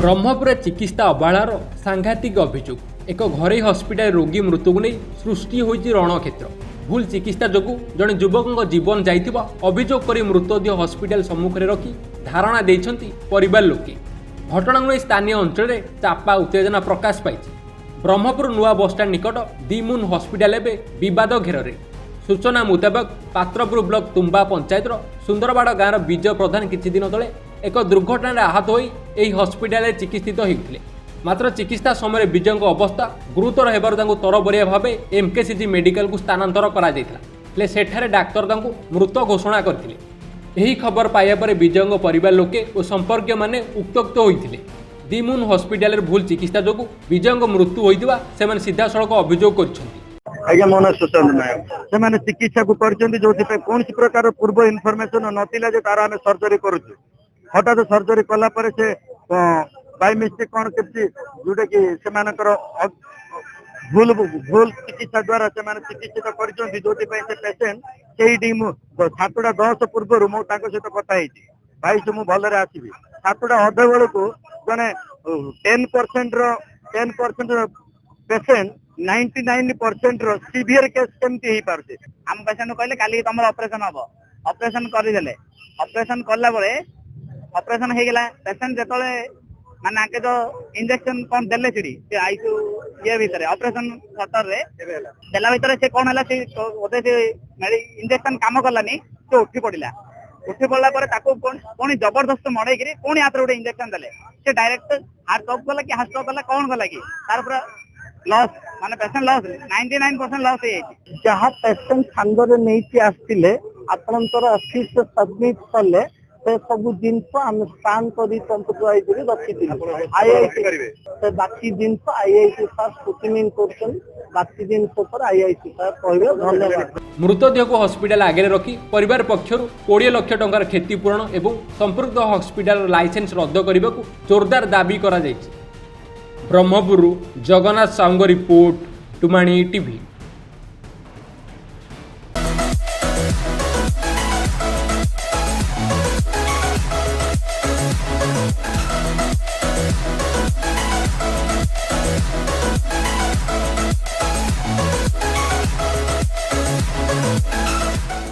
ब्रह्मपुर चिकित्सा अवहेलार सांघातिक अभियोग एक घरोई हस्पिटाल रोगी मृत्यु को नहीं सृष्टि होइछि रणक्षेत्र। भूल चिकित्सा जोगु जड़े युवक जीवन जाइथिबा अभियोग करी मृतदेह हस्पिटाल सम्मुखें रखी धारणा देइछन्ति परिवार लोके। घटना को स्थानीय अंचल चापा उत्तेजना प्रकाश पाई। ब्रह्मपुर नुआ बसस्टाण्ड निकट दिमुन हस्पिटाल एवं विवाद घेर। सूचना मुताबक पात्रपुर ब्लॉक तुम्बा पंचायत सुंदरबाड़ गाँव विजय प्रधान किछि दिन तले एक दुर्घटना आहत होई एही हस्पिटाल चिकित्सित होते। मात्र चिकित्सा समय विजय अवस्था गुरुतर होबार तरबरिया भाव एमकेसीजी मेडिकल को स्थानांतर करा सेठारे डाक्तर मृत घोषणा करथिले। एही खबर पाइबा पर विजय परिवार लोके और संपर्क माने उत्त्यक्त होइथिले। दिमुन हस्पिटाल भूल चिकित्सा जोगु विजय मृत्यु होइतिबा सेमाने सीधा सड़क अभियोग करछन्ति। आज्ञा मन सुशांत नायक से चिकित्सा को कर कौन प्रकार पूर्व इनफॉरमेशन नथिला जे तार आम सर्जरी करूँ हठात सर्जरी कला से बाय मिस्टेक कौन के जोटा कि भूल भूल चिकित्सा द्वारा से चिकित्सित कर जो पेसेंट से 7:10 पूर्व मुझे सहित कथा भाई से मुझे भलरे आसवि 7टा अधे बेलू जड़े 10% पेसेंट 99% सीवियर केस केमती हो पारे आम पेसेंट कहले काली तुम ऑपरेशन हम ऑपरेशन करदे ऑपरेशन कला ऑपरेशन हो गला पेसेंट जो माने आके जो इंजेक्शन कौन देले सी आईसीयू ये भीतर ऑपरेशन थिएटर रे देला भीतर से कौन है इंजेक्शन काम कलानी से उठी पड़ा पुणी जबरदस्त मड़े पुणी हाथ गोटे इंजेक्शन देले से डायरेक्ट हार्ट स्ट्रोक कला कि हार्ट स्ट्रोक कला कौन कला कि तार लॉस माने पेशेंट लॉस 99% लॉस है। जहाँ पेशेंट सांगरे नहीं आसते आपंकर ऑफिस सबमिट कले से सब जिनस आम स्कान कर रखी बाकी जिनस आईआईसी सर स्क्रूटिनिंग कर बाकी जिनस पर आईआईसी सर कहे धन्यवाद। मृतदेह को हस्पिटाल आगे रखी परिवार पक्षर 20 लाख टंकार क्षतिपूरण एवं संपर्क हस्पिटाल लाइसेंस रद्द करने को जोरदार दाबी करा जायछि। ब्रह्मपुर जगन्नाथ साहू रिपोर्ट टुमाणी टीवी।